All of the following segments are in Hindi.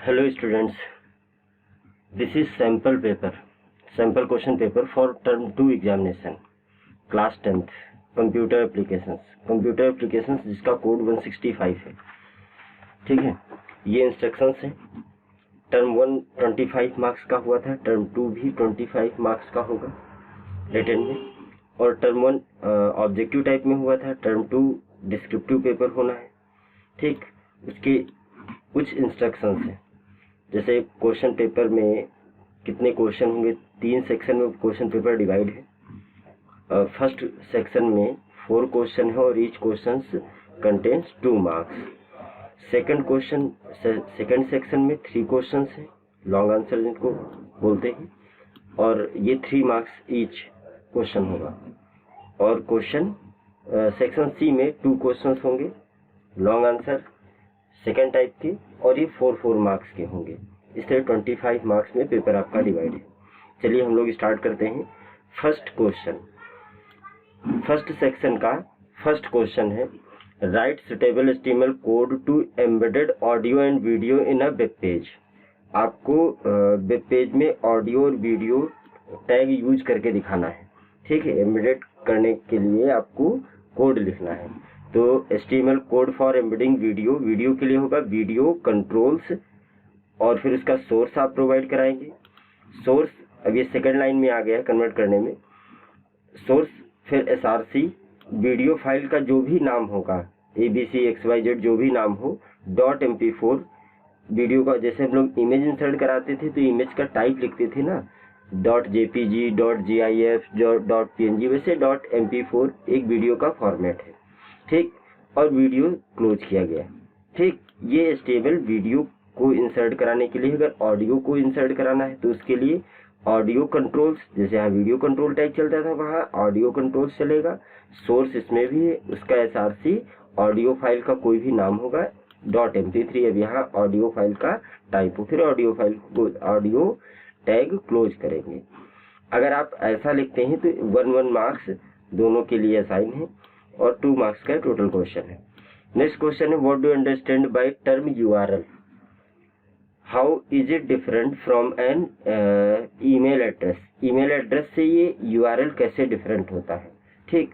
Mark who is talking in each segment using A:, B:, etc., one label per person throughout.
A: Hello students, this is sample question paper for term 2 examination, class 10th, computer applications जिसका कोड 165 है। ठीक है, ये इंस्ट्रक्शंस है। टर्म 1 25 मार्क्स का हुआ था, टर्म 2 भी 25 मार्क्स का होगा रिटन में, और टर्म 1 ऑब्जेक्टिव टाइप में हुआ था, टर्म 2 डिस्क्रिप्टिव पेपर होना है। ठीक, उसके कुछ इंस्ट्रक्शंस हैं। जैसे क्वेश्चन पेपर में कितने क्वेश्चन होंगे, 3 सेक्शन में क्वेश्चन पेपर डिवाइड है। फर्स्ट सेक्शन में 4 क्वेश्चन है और each question contains 2 marks. Second section में 3 क्वेश्चन है, लॉन्ग आंसर जिनको बोलते हैं, और ये 3 मार्क्स ईच क्वेश्चन होगा। और क्वेश्चन सेक्शन सी में 2 क्वेश्चन होंगे, लॉन्ग आंसर सेकेंड टाइप के, और ये 4 मार्क्स के होंगे। इस तरह 25 मार्क्स में पेपर आपका डिवाइड है। चलिए हम लोग स्टार्ट करते हैं। फर्स्ट क्वेश्चन, फर्स्ट सेक्शन का फर्स्ट क्वेश्चन है, write suitable HTML code to embedded audio and video in a web page. आपको वेब पेज में ऑडियो और वीडियो टैग यूज करके दिखाना है। ठीक है, एम्बेडेड करने के लिए आपको कोड लिखना है। तो HTML code for embedding video के लिए होगा वीडियो कंट्रोल्स, और फिर उसका सोर्स आप प्रोवाइड कराएंगे। सोर्स अब ये सेकंड लाइन में आ गया कन्वर्ट करने में। सोर्स फिर src, वीडियो फाइल का जो भी नाम होगा, ABC XYZ जो भी नाम हो, .mp4 वीडियो का, जैसे हम लोग इमेज इंसर्ट कराते थे तो इमेज का टाइप लिखते थे ना, .jpg, .gif, .png, वैसे .mp4 एक वीडियो का फॉर्मेट है। ठीक, और वीडियो क्लोज किया गया। ठीक, ये HTML वीडियो को इंसर्ट कराने के लिए। अगर ऑडियो को इंसर्ट कराना है तो उसके लिए ऑडियो कंट्रोल्स, जैसे यहाँ वीडियो कंट्रोल टैग चलता था वहाँ ऑडियो कंट्रोल्स चलेगा। सोर्स इसमें भी है, उसका src, ऑडियो फाइल का कोई भी नाम होगा, .mp3 अब यहाँ ऑडियो फाइल का टाइप हो, फिर ऑडियो फाइल को ऑडियो टैग क्लोज करेंगे। अगर आप ऐसा लिखते हैं तो 1 मार्क्स दोनों के लिए असाइन है, और 2 मार्क्स का टोटल क्वेश्चन है। नेक्स्ट क्वेश्चन है, what do understand by term URL, how is it different from an email address. Email address से ये URL कैसे डिफरेंट होता है। ठीक,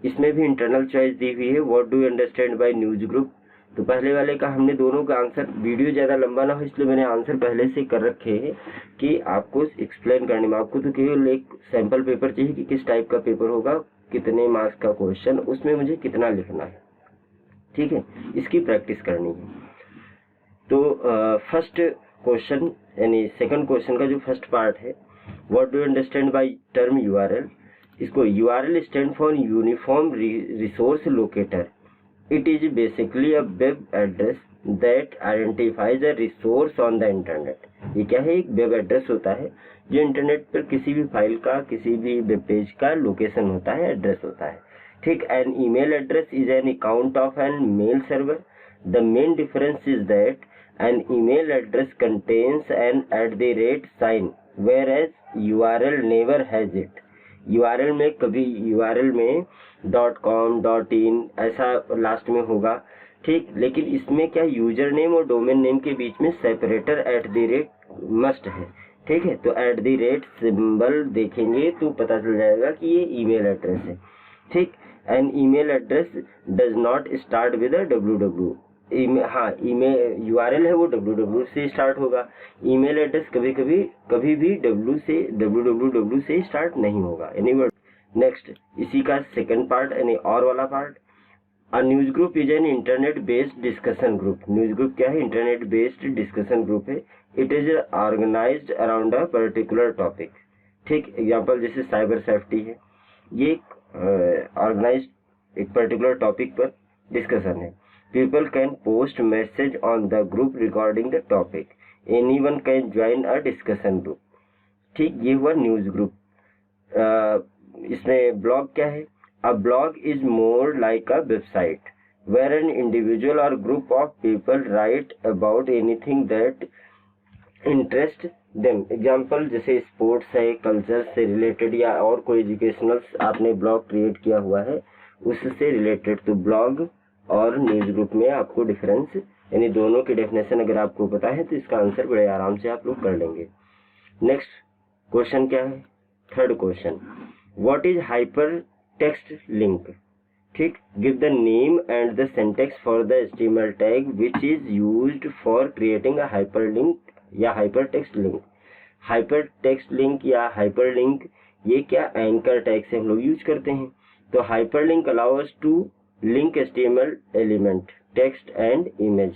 A: इसमें भी इंटरनल चॉइस दी हुई है, what do understand bye news group. तो पहले वाले का हमने दोनों का आंसर, वीडियो ज़्यादा लंबा ना हो इसलिए मैंने आंसर पहले से कर रखे हैं कि आपको एक्सप्लेन करने में। आपको तो केवल एक सैंपल पेपर चाहिए कि किस टाइप का पेपर होगा, कितने मार्क्स का क्वेश्चन, उसमें मुझे कितना लिखना है। ठीक है, इसकी प्रैक्टिस करनी है। तो फर्स्ट क्वेश्चन यानी सेकंड क्वेश्चन का जो फर्स्ट पार्ट है, what do understand by term URL, इसको URL stand for uniform resource locator. It is basically a web address that identifies a resource on the internet. ये क्या है, एक वेब एड्रेस होता है जो इंटरनेट पर किसी भी फाइल का, किसी भी वेब पेज का लोकेशन होता है, एड्रेस होता है। ठीक, an email address is an account of an mail server. The main difference is that an email address contains an @ sign whereas URL never has it। URL में कभी URL में .com, .in ऐसा लास्ट में होगा। ठीक, लेकिन इसमें क्या, यूजर नेम और डोमेन नेम के बीच में सेपरेटर @ मस्ट है। ठीक है, तो @ सिंबल देखेंगे तो पता चल जाएगा कि ये ईमेल एड्रेस है। ठीक, an email address does not start with www। Email URL है वो www से स्टार्ट होगा। ईमेल एड्रेस कभी भी www से स्टार्ट नहीं होगा। नेक्स्ट, इसी का सेकंड पार्ट यानी और वाला part, a news group is an internet based discussion group. News group क्या है, इंटरनेट बेस्ड डिस्कशन ग्रुप है। It is organised around a particular topic. ठीक, एग्जांपल जैसे साइबर सेफ्टी है, ये ऑर्गेनाइज्ड एक पर्टिकुलर टॉपिक पर डिस्कशन है। People can post message on the group regarding the topic. Anyone can join a discussion group. ठीक, ये हुआ न्यूज ग्रुप। इसमें ब्लॉग क्या है, a blog is more like a website where an individual or group of people write about anything that interest them। Example जैसे स्पोर्ट्स है, कल्चर से रिलेटेड, या और कोई एजुकेशनल आपने ब्लॉग क्रिएट किया हुआ है उससे रिलेटेड। तो ब्लॉग और न्यूज ग्रुप में आपको डिफरेंस यानी दोनों की डेफिनेशन अगर आपको पता है तो इसका आंसर बड़े आराम से आप लोग कर लेंगे। नेक्स्ट क्वेश्चन क्या है, third question, what is hyper text link. ठीक, give the name and the syntax for the HTML tag which is used for creating a hyperlink या hyper text link. Hyper text link या हाइपरलिंक ये क्या एंकर टैग से हम लोग यूज करते हैं। तो hyperlink allow us to link HTML element, text and image,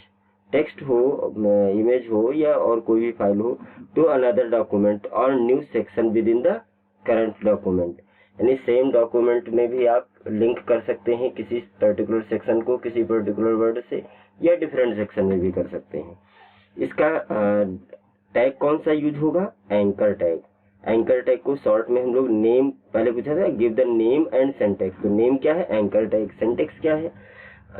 A: text हो, इमेज हो या और कोई भी फाइल हो, टू अनदर डॉक्यूमेंट और new section within the current document. यानी सेम डॉक्यूमेंट में भी आप लिंक कर सकते हैं किसी पर्टिकुलर सेक्शन को किसी पर्टिकुलर वर्ड से, या डिफरेंट सेक्शन में भी कर सकते हैं। इसका टैग कौन सा यूज होगा, एंकर टैग। एंकर टैग को शॉर्ट में हम लोग नेम, पहले पूछा था give the name and syntax, तो नेम क्या है, एंकर टैग, सिंटैक्स क्या है।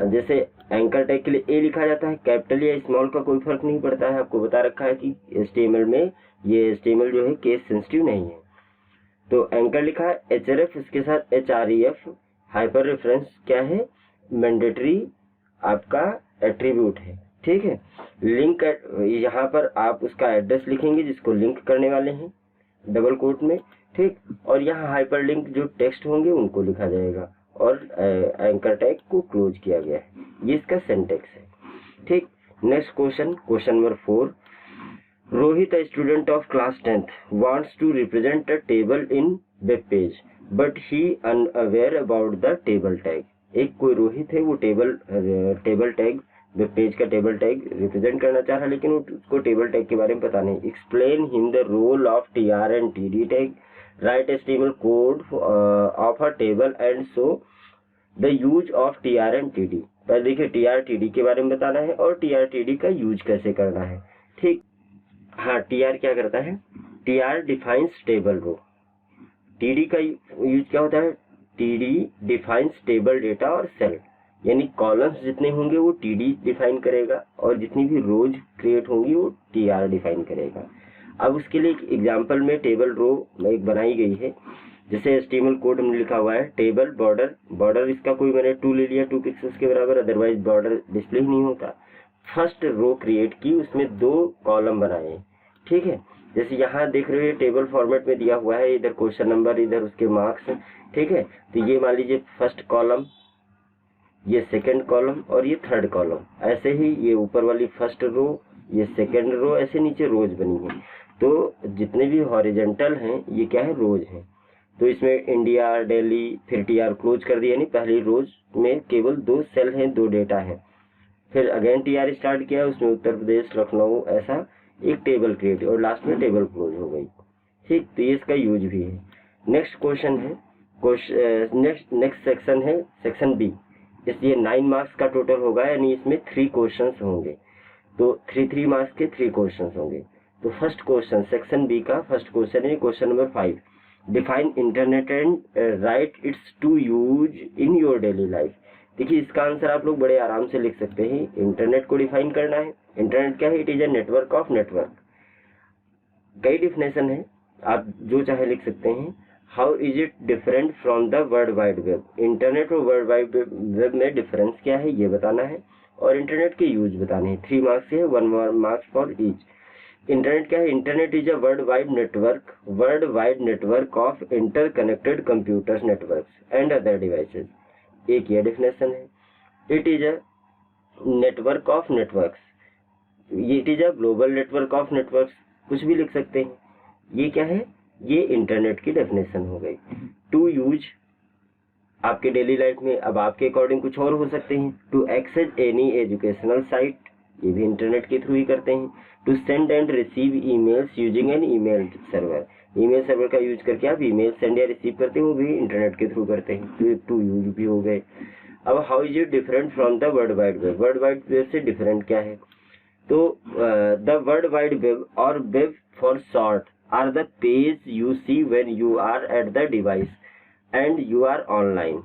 A: जैसे एंकर टैग के लिए ए लिखा जाता है, कैपिटल या स्मॉल का कोई फर्क नहीं पड़ता है, आपको बता रखा है कि HTML में ये HTML जो है केस सेंसिटिव नहीं है। तो एंकर लिखा है href, इसके साथ href। हाइपर रेफरेंस क्या है, मैंडेटरी आपका एट्रीब्यूट है। ठीक है, लिंक यहाँ पर आप उसका एड्रेस लिखेंगे जिसको लिंक करने वाले हैं डबल कोट में। ठीक, और यहाँ हाइपर लिंक जो टेक्स्ट होंगे उनको लिखा जाएगा और एंकर टैग को क्लोज किया गया है। ये इसका सिंटैक्स है। ठीक, next question, question number 4, Rohit a student of class 10th wants to represent a table in web page but he unaware about the table tag। एक कोई रोहित है, वो टेबल टैग, वेब पेज का टेबल टैग रिप्रेजेंट करना चाह रहा है, लेकिन उसको टेबल टैग के बारे में पता नहीं। Explain him the role of TR and TD tag, write HTML code of a table and show the use of TR and TD। पहले देखिए TR TD के बारे में बताना है और TR TD का यूज कैसे करना है। ठीक, हाँ, TR क्या करता है, TR defines table row, TD का यूज क्या होता है, TD डिफाइंस टेबल डेटा और सेल, यानी कॉलम्स जितने होंगे वो TD डिफाइन करेगा और जितनी भी रोज क्रिएट होंगी वो TR डिफाइन करेगा। अब उसके लिए एक एग्जांपल में टेबल रो एक बनाई गई है, जैसे HTML कोड में लिखा हुआ है टेबल बॉर्डर इसका कोई मैंने 2 ले लिया 2 पिक्सेल्स के बराबर, अदरवाइज बॉर्डर डिस्प्ले ही नहीं होता। फर्स्ट रो क्रिएट की, उसमें 2 कॉलम बनाए। ठीक है, जैसे यहाँ देख रहे हो टेबल फॉर्मेट में दिया हुआ है, इधर क्वेश्चन नंबर, इधर उसके मार्क्स। ठीक है, तो ये मान लीजिए फर्स्ट कॉलम, ये सेकंड कॉलम और ये थर्ड कॉलम, ऐसे ही ये ऊपर वाली फर्स्ट रो, ये सेकंड रो, ऐसे नीचे रोज बनी है। तो जितने भी हॉरिजेंटल हैं ये क्या है, रोज हैं। तो इसमें इंडिया, दिल्ली, फिर TR क्लोज कर दिया, यानी पहली रोज में केवल 2 सेल हैं, 2 डेटा है। फिर अगेन TR स्टार्ट किया, उसमें उत्तर प्रदेश, लखनऊ, ऐसा एक टेबल क्रिएट और लास्ट में टेबल क्लोज हो गई। ठीक, तो ये इसका यूज भी है। नेक्स्ट क्वेश्चन है, नेक्स्ट सेक्शन है सेक्शन बी। इसलिए 9 मार्क्स का टोटल होगा, यानी इसमें 3 क्वेश्चंस होंगे, तो 3 मार्क्स के 3 क्वेश्चंस होंगे। तो फर्स्ट क्वेश्चन सेक्शन बी का फर्स्ट क्वेश्चन है question number 5, define internet and write its two use in your daily life. देखिए इसका आंसर आप लोग बड़े आराम से लिख सकते हैं। इंटरनेट को डिफाइन करना है, इंटरनेट क्या है, it is a network of network. कई डिफिनेशन है, आप जो चाहे लिख सकते हैं। How is it different from the world wide web, internet और वर्ल्ड वाइड वेब में डिफरेंस क्या है ये बताना है और इंटरनेट के यूज बताने हैं। 3 मार्क्स है, 1 मार्क्स फॉर ईच। इंटरनेट क्या है, internet is a world wide network of interconnected computers networks and other devices. एक ये डेफिनेशन है। It is a network of networks, it is a global network of networks, कुछ भी लिख सकते हैं। ये क्या है, ये इंटरनेट की डेफिनेशन हो गई। टू यूज आपके डेली लाइफ में, अब आपके अकॉर्डिंग कुछ और हो सकते हैं। To access any educational site, ये भी इंटरनेट के थ्रू ही करते हैं। To send and receive emails using an email server, email server का यूज करके आप ईमेल सेंड या रिसीव करते हैं, वो भी इंटरनेट के थ्रू करते हैं। तो टू यूज भी हो गए। अब how is it different from the world wide web, world wide web से डिफरेंट क्या है। तो द वर्ल्ड वाइड वेब और web for short are the page you see when you are at the device and you are online.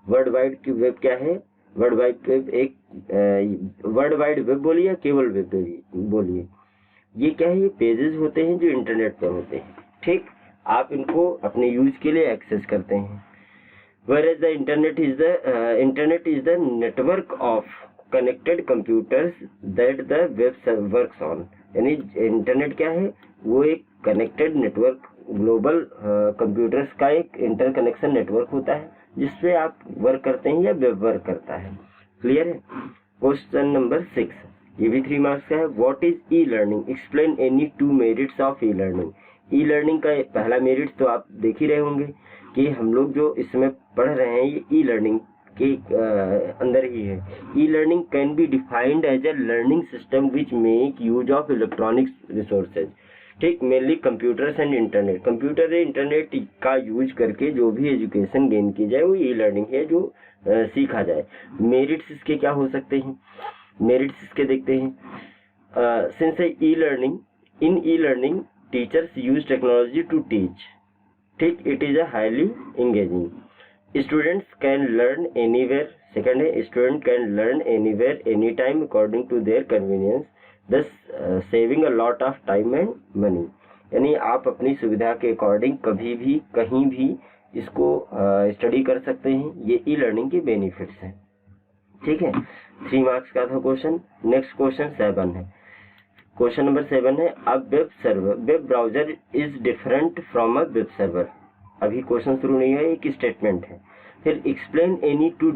A: World wide की वेब क्या है, वर्ल्ड वाइड वेब एक वर्ल्ड वाइड वेब बोलिए या केवल वेब बोलिए, ये क्या है, ये पेजेस होते हैं जो इंटरनेट पर होते हैं। ठीक, आप इनको अपने यूज के लिए एक्सेस करते हैं। Whereas the internet is the network of connected computers that the web works on. यानी इंटरनेट क्या है, वो एक कनेक्टेड नेटवर्क, ग्लोबल कंप्यूटर्स का एक इंटरकनेक्शन नेटवर्क होता है जिसपे आप वर्क करते हैं या वेब वर्क करता है। क्लियर है। क्वेश्चन नंबर 6, ये भी 3 मार्क्स का है। What is e learning, explain any 2 merits of e learning. E learning का पहला मेरिट तो आप देख ही रहे होंगे कि हम लोग जो इस समय पढ़ रहे हैं ये ई लर्निंग के अंदर ही है। E learning can be defined as a learning system which make use of electronics resources. ठीक, mainly computers and internet, computer internet का यूज करके जो भी एजुकेशन गेन की जाए वो ई लर्निंग है, जो सीखा जाए। मेरिट्स इसके क्या हो सकते हैं, मेरिट्स इसके देखते हैं। Since e learning, in e learning teachers use technology to teach. ठीक, it is a highly engaging. Students can learn anywhere. Second है, student can learn anywhere any time according to their convenience, thus saving a lot of time and money। यानी आप अपनी सुविधा के अकॉर्डिंग कभी भी कहीं भी इसको स्टडी कर सकते हैं। ये ई लर्निंग के बेनिफिट्स हैं। ठीक है, 3 मार्क्स का था क्वेश्चन। नेक्स्ट क्वेश्चन 7 है। क्वेश्चन नंबर 7 है, अब web server, web browser is different from a web server. अभी क्वेश्चन शुरू नहीं है, एक स्टेटमेंट है। फिर explain any 2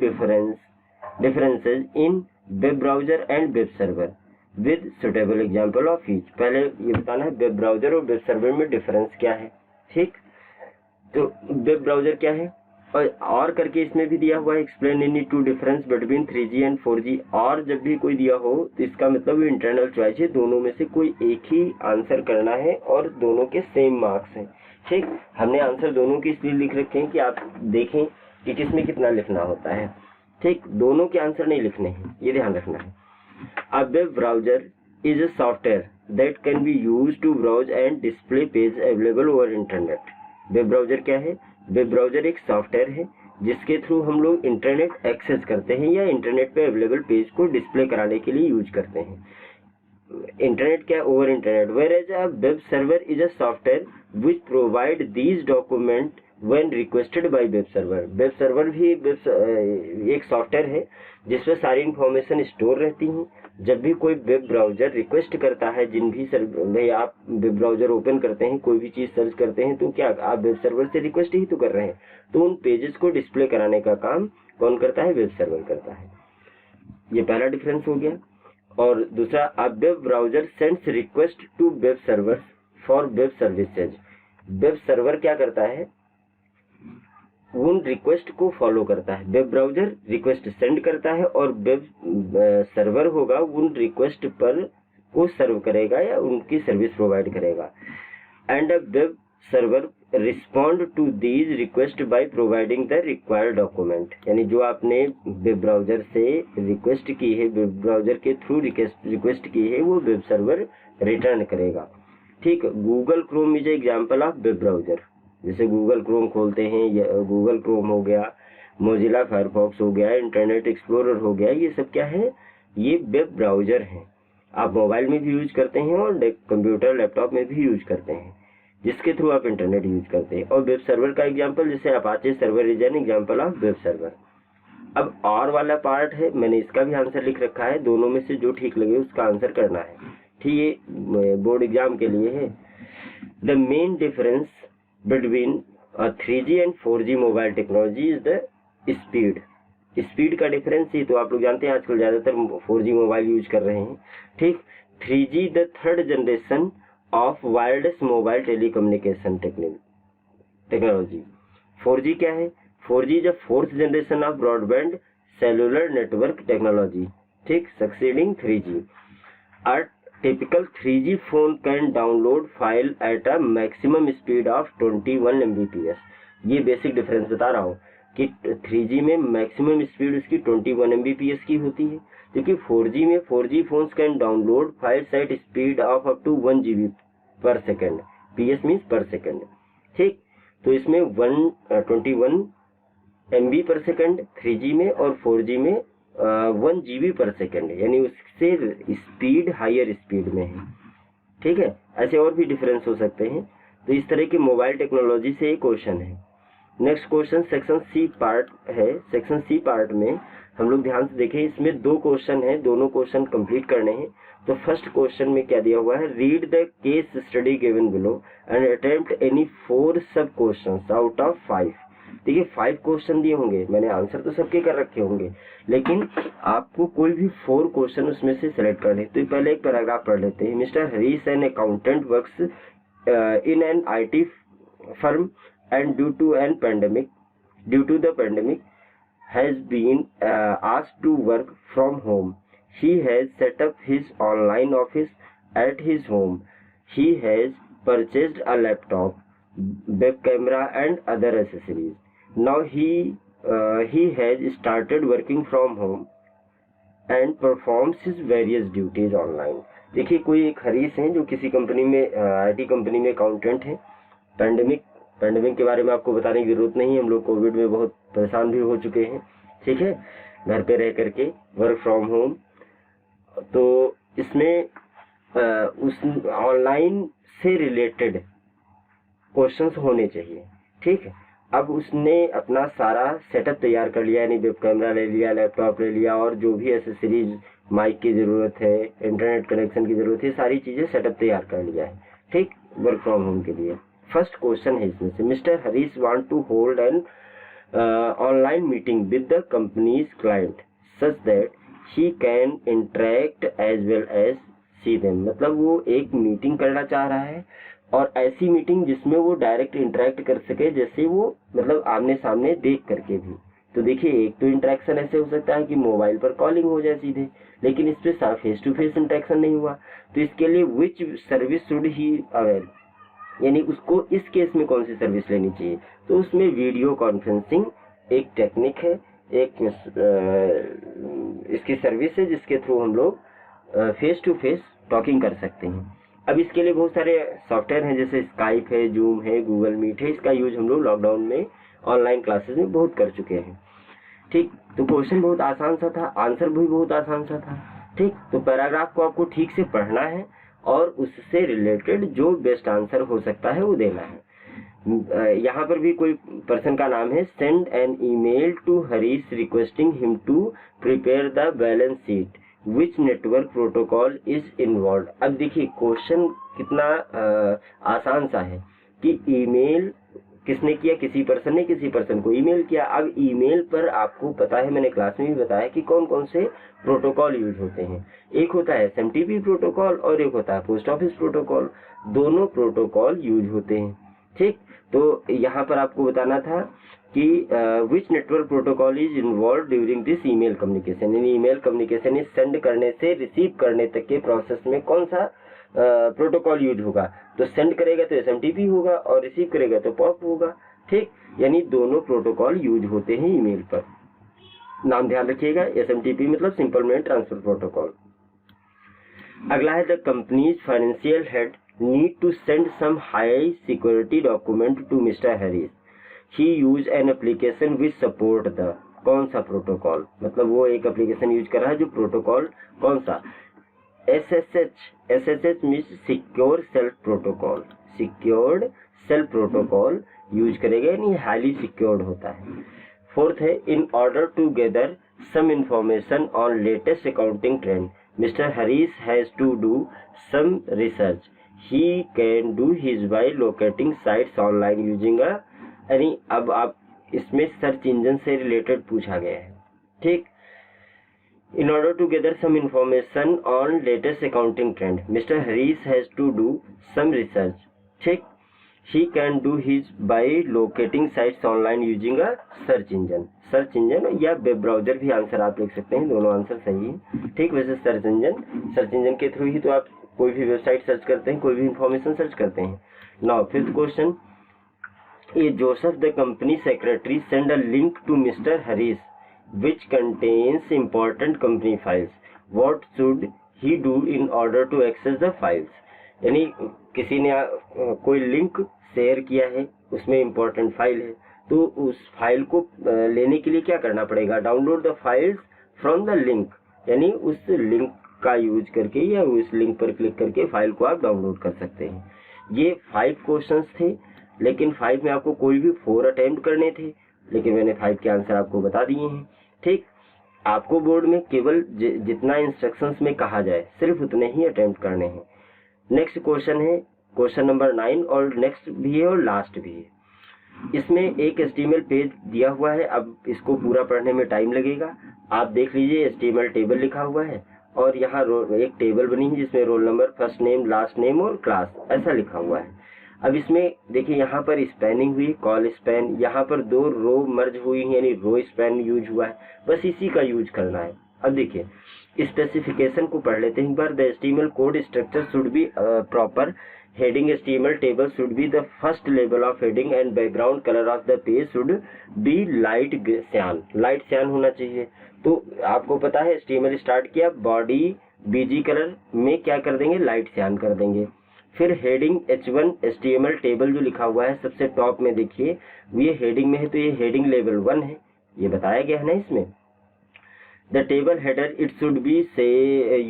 A: differences in web browser and web server with suitable example of each. पहले ये बताना है वेब ब्राउजर और वेब सर्वर में डिफरेंस क्या है। ठीक, तो वेब ब्राउजर क्या है और करके इसमें भी दिया हुआ है, explain any 2 difference between 3G and 4G। और जब भी कोई दिया हो तो इसका मतलब इंटरनल चॉइस है, दोनों में से कोई एक ही आंसर करना है और दोनों के सेम मार्क्स हैं। ठीक, हमने आंसर दोनों के इसलिए लिख रखे हैं कि आप देखें कि किसमें कितना लिखना होता है। ठीक, दोनों के आंसर नहीं लिखने हैं, ये ध्यान रखना है। A web browser is a software that can be used to browse and display pages available over internet। Web browser क्या है, वेब ब्राउजर एक सॉफ्टवेयर है जिसके थ्रू हम लोग इंटरनेट एक्सेस करते हैं या इंटरनेट पे अवेलेबल पेज को डिस्प्ले कराने के लिए यूज करते हैं। इंटरनेट क्या, over internet. Whereas a web server is a software which provide these document when requested by web server। Web server भी एक सॉफ्टवेयर है जिसमें सारी इंफॉर्मेशन स्टोर रहती हैं। जब भी कोई वेब ब्राउजर रिक्वेस्ट करता है, जिन भी भाई आप वेब ब्राउजर ओपन करते हैं, कोई भी चीज सर्च करते हैं, तो क्या आप वेब सर्वर से रिक्वेस्ट ही तो कर रहे हैं, तो उन पेजेस को डिस्प्ले कराने का काम कौन करता है, वेब सर्वर करता है। ये पहला डिफरेंस हो गया। और दूसरा, अब web browser sends request to web server for web services. Web server क्या करता है, उन रिक्वेस्ट को फॉलो करता है। वेब ब्राउजर रिक्वेस्ट सेंड करता है और वेब सर्वर होगा उन रिक्वेस्ट पर को सर्व करेगा या उनकी सर्विस प्रोवाइड करेगा। And a web server respond to these request by providing the required document. यानी जो आपने वेब ब्राउजर से रिक्वेस्ट की है, वेब ब्राउजर के थ्रू रिक्वेस्ट की है, वो वेब सर्वर रिटर्न करेगा। ठीक, Google Chrome is example of web browser. जैसे गूगल क्रोम खोलते हैं, गूगल क्रोम हो गया, मोजिला फायरफॉक्स हो गया, इंटरनेट एक्सप्लोरर हो गया, ये सब क्या है, ये वेब ब्राउजर हैं। आप मोबाइल में भी यूज करते हैं और कंप्यूटर लैपटॉप में भी यूज करते हैं, जिसके थ्रू आप इंटरनेट यूज करते हैं। और वेब सर्वर का एग्जांपल जैसे Apache server is an example of web server. अब और वाला पार्ट है, मैंने इसका भी आंसर लिख रखा है, दोनों में से जो ठीक लगे उसका आंसर करना है। ठीक, ये बोर्ड एग्जाम के लिए है। The main difference between 3G and 4G mobile technology is the speed. Speed का डिफरेंस ही तो आप लोग जानते हैं, आजकल ज्यादातर 4G मोबाइल यूज कर रहे हैं। ठीक, 3G the third generation of wireless mobile telecommunication technology. 4G क्या है, 4G the fourth generation of broadband cellular network technology. ठीक, succeeding 3G। Typical 3G phone can download file at a maximum speed of 21 Mbps। ये बेसिक डिफरेंस बता रहा हूँ कि 3G में मैक्सिमम स्पीड उसकी 21 Mbps की होती है, क्योंकि 4G में 4G phones can download files at speed of up to 1 GB per second। PS means per second। ठीक, तो इसमें 21 MB per second 3G में और 4G में 1 GB पर सेकेंड, यानी उससे स्पीड हायर स्पीड में है। ठीक है, ऐसे और भी डिफरेंस हो सकते हैं। तो इस तरह की मोबाइल टेक्नोलॉजी से एक क्वेश्चन है। Next question section C part है। सेक्शन सी पार्ट में हम लोग ध्यान से देखें, इसमें 2 क्वेश्चन है, दोनों क्वेश्चन कंप्लीट करने हैं। तो फर्स्ट क्वेश्चन में क्या दिया हुआ है, read the case study given below and attempt any 4 सब क्वेश्चंस आउट ऑफ 5। देखिए 5 क्वेश्चन दिए होंगे, मैंने आंसर तो सबके कर रखे होंगे, लेकिन आपको कोई भी 4 क्वेश्चन उसमें से सिलेक्ट करने। तो पहले एक पैराग्राफ पढ़ लेते हैं। Mister Harish an accountant works in an IT firm and due to the pandemic has been asked to work from home. He has set up his online office at his home. He has purchased a laptop, web camera and other accessories. Now he has started working from home and performs his various duties online. देखिए कोई एक हरीश हैं जो किसी कंपनी में IT कंपनी में अकाउंटेंट है। पैंडेमिक के बारे में आपको बताने की जरूरत नहीं है, हम लोग कोविड में बहुत परेशान भी हो चुके हैं, ठीक है, घर पे रह करके वर्क फ्रॉम होम। तो इसमें उस ऑनलाइन से रिलेटेड क्वेश्चंस होने चाहिए, ठीक है। अब उसने अपना सारा सेटअप तैयार कर लिया, यानी वेब कैमरा ले लिया, लैपटॉप ले लिया और जो भी एसेसरीज, माइक की जरूरत है, इंटरनेट कनेक्शन की जरूरत है, सारी चीजें सेटअप तैयार कर लिया है, ठीक, वर्क फ्रॉम होम के लिए। फर्स्ट क्वेश्चन है इसमें से, Mister Harish want to hold an online meeting with the company's client such that he can interact as well as see them. मतलब वो एक मीटिंग करना चाह रहा है और ऐसी मीटिंग जिसमें वो डायरेक्ट इंटरेक्ट कर सके, जैसे वो मतलब आमने सामने देख करके भी। तो देखिए एक तो इंटरेक्शन ऐसे हो सकता है कि मोबाइल पर कॉलिंग हो जाए सीधे, लेकिन इस पे फेस टू फेस इंटरेक्शन नहीं हुआ। तो इसके लिए विच सर्विस शुड ही अवेल, यानी उसको इस केस में कौन सी सर्विस लेनी चाहिए। तो उसमें वीडियो कॉन्फ्रेंसिंग एक टेक्निक है, एक इसकी सर्विस है जिसके थ्रू हम लोग फेस टू फेस टॉकिंग कर सकते हैं। अब इसके लिए बहुत सारे सॉफ्टवेयर हैं, जैसे स्काइप है, जूम है, गूगल मीट है। इसका यूज हम लोग लॉकडाउन में ऑनलाइन क्लासेस में बहुत कर चुके हैं, ठीक। तो क्वेश्चन बहुत आसान सा था, आंसर भी बहुत आसान सा था, ठीक। तो पैराग्राफ को आपको ठीक से पढ़ना है और उससे रिलेटेड जो बेस्ट आंसर हो सकता है वो देना है। यहाँ पर भी कोई पर्सन का नाम है, send an email to Harish requesting him to prepare the balance sheet, which network protocol is involve. अब देखिए क्वेश्चन कितना आसान सा है कि ईमेल किसने किया, किसी पर्सन ने किसी पर्सन को ईमेल किया। अब ईमेल पर आपको पता है, मैंने क्लास में भी बताया कि कौन कौन से प्रोटोकॉल यूज होते हैं। एक होता है SMTP प्रोटोकॉल और एक होता है पोस्ट ऑफिस प्रोटोकॉल, दोनों प्रोटोकॉल यूज होते हैं, ठीक। तो यहाँ पर आपको बताना था कि which network protocol is involve during this email communication, यानी ईमेल कम्युनिकेशन इज सेंड करने से रिसीव करने तक के प्रोसेस में कौन सा प्रोटोकॉल यूज होगा। तो सेंड करेगा तो SMTP होगा और रिसीव करेगा तो POP होगा, ठीक। यानी दोनों प्रोटोकॉल यूज होते हैं ईमेल पर। नाम ध्यान रखिएगा, SMTP मतलब सिंपल मेल ट्रांसफर प्रोटोकॉल। अगला है the company's financial head need to send some high security document to Mister Harris, he use an application which support the. कौन सा प्रोटोकॉल, मतलब वो एक एप्लीकेशन यूज कर रहा है जो प्रोटोकॉल कौन सा, SSH means secure self protocol, secured self protocol use करेगा, यानी हाईली सिक्योर्ड होता है। फोर्थ है, in order to gather some information on latest accounting trend, Mister Harish has to do some research, he can do his by locating sites online using a, यानी अब आप इसमें सर्च इंजन से रिलेटेड पूछा गया है, ठीक। In order to gather some information on latest accounting trend, Mr. Harish has to do some research, ठीक। He can do his by locating sites online using a search engine या वेब ब्राउजर भी आंसर आप लिख सकते हैं, दोनों आंसर सही है, ठीक। वैसे सर्च इंजन के थ्रू ही तो आप कोई भी वेबसाइट सर्च करते हैं, कोई भी इंफॉर्मेशन सर्च करते हैं। Now fifth question, a Joseph the company secretary send a link to Mister Harish which contains important company files. What should he do in order to access the files? यानी किसी ने कोई लिंक शेयर किया है, उसमें इम्पोर्टेंट फाइल है, तो उस फाइल को लेने के लिए क्या करना पड़ेगा, download the files from the link, यानी उस लिंक का यूज करके या उस लिंक पर क्लिक करके फाइल को आप डाउनलोड कर सकते हैं। ये 5 क्वेश्चंस थे, लेकिन 5 में आपको कोई भी 4 अटेम्प्ट करने थे, लेकिन मैंने 5 के आंसर आपको बता दिए हैं, ठीक। आपको बोर्ड में केवल जितना इंस्ट्रक्शंस में कहा जाए सिर्फ उतने ही अटेम्प्ट करने हैं। नेक्स्ट क्वेश्चन है क्वेश्चन नंबर 9, और नेक्स्ट भी है और लास्ट भी है। इसमें एक HTML पेज दिया हुआ है। अब इसको पूरा पढ़ने में टाइम लगेगा। आप देख लीजिए, HTML टेबल लिखा हुआ है और यहाँ एक टेबल बनी है जिसमें roll number, first name, last name और क्लास ऐसा लिखा हुआ है। अब इसमें देखिए, यहाँ पर स्पैनिंग हुई, कॉल स्पैन, यहाँ पर 2 रो मर्ज हुई यानी रो स्पैन यूज हुआ है। बस इसी का यूज करना है। अब देखिए, स्पेसिफिकेशन को पढ़ लेते हैं एक बार। The HTML code structure should be proper. Heading HTML table should be the first label of heading and background color of the page should be light cyan. Light cyan होना चाहिए। तो आपको पता है HTML स्टार्ट किया, बॉडी BG कलर में क्या कर देंगे, लाइट cyan कर देंगे। फिर हेडिंग H1 HTML टेबल जो लिखा हुआ है सबसे टॉप में देखिए, ये हेडिंग में है तो ये हेडिंग लेवल 1 है, ये बताया गया है ना इसमें। The table header, it should be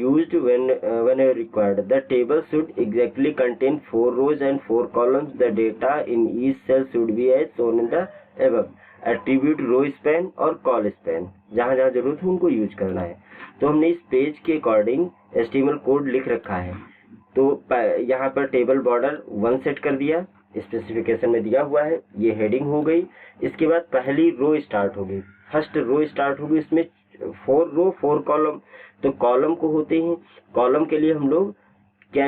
A: used when required. The table should exactly contain 4 rows and 4 columns. The data in each cell should be as shown in the above. Attribute row span और call span, जहाँ जहाँ जरूरत है उनको यूज करना है। तो हमने इस पेज के अकॉर्डिंग HTML कोड लिख रखा है। तो यहाँ पर टेबल बॉर्डर 1 सेट कर दिया, स्पेसिफिकेशन में दिया हुआ है। ये हेडिंग हो गई। इसके बाद पहली रो स्टार्ट हो गई, फर्स्ट रो स्टार्ट हो गई। इसमें 4 रो 4 कॉलम। तो कॉलम को होते हैं, कॉलम के लिए हम लोग क्या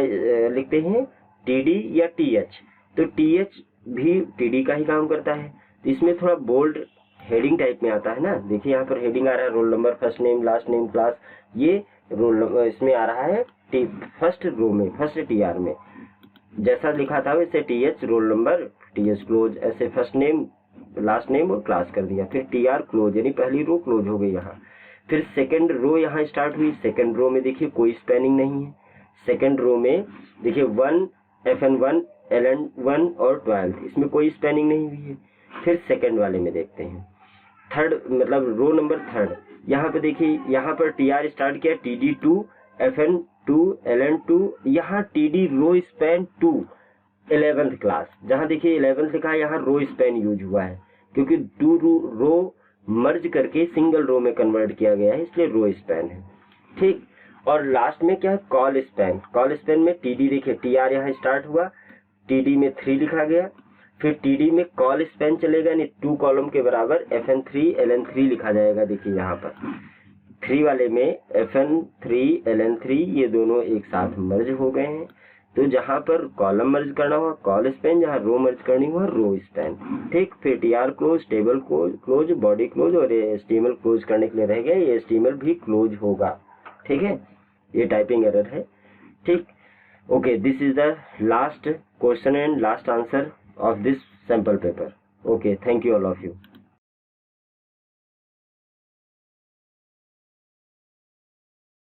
A: लिखते हैं, TD या TH। तो TH भी TD का ही काम करता है। तो इसमें थोड़ा बोल्ड हेडिंग टाइप में आता है ना। देखिए यहाँ पर हेडिंग आ रहा है, roll number, first name, last name, class. ये रोल नंबर इसमें आ रहा है फर्स्ट रो में, फर्स्ट TR में जैसा लिखा था वैसे TH roll number, TH close, ऐसे फर्स्ट नेम, लास्ट नेम और क्लास कर दिया। फिर TR क्लोज, यानी पहली रो क्लोज हो गई यहाँ। फिर सेकंड रो यहाँ स्टार्ट हुई। सेकंड रो में देखिए कोई स्पैनिंग नहीं है। सेकंड रो में देखिए 1 FN1 LN1 और 12, इसमें कोई स्पैनिंग नहीं हुई है। फिर सेकंड वाले में देखते हैं, थर्ड मतलब रो नंबर थर्ड। यहाँ पे देखिए, यहाँ पर TR स्टार्ट किया, TD2 FN2 LN2, यहाँ TD रो स्पैन 2 11th क्लास। जहाँ देखिए 11th लिखा है, यहाँ रो स्पैन यूज हुआ है क्योंकि 2 रो मर्ज करके सिंगल रो में कन्वर्ट किया गया है, इसलिए रो स्पैन है। ठीक। और लास्ट में क्या है, कॉल स्पैन। कॉल स्पैन में TD देखिए, TR यहाँ स्टार्ट हुआ, TD में 3 लिखा गया। फिर TD में कॉल स्पैन चलेगा, यानी 2 कॉलम के बराबर FN3 LN3 लिखा जाएगा। देखिए यहाँ पर 3 वाले में FN3 LN3 ये दोनों एक साथ मर्ज हो गए हैं। तो जहां पर कॉलम मर्ज करना हुआ कॉल स्पैन, जहां रो मर्ज करनी हुआ रो स्पैन। ठीक। फिर TR close, table close, body close और HTML क्लोज करने के लिए रह गया, ये HTML भी क्लोज होगा। ठीक है, ये टाइपिंग एरर है। ठीक। Okay, this is the last question and last answer of this sample paper. Okay, thank you all of you.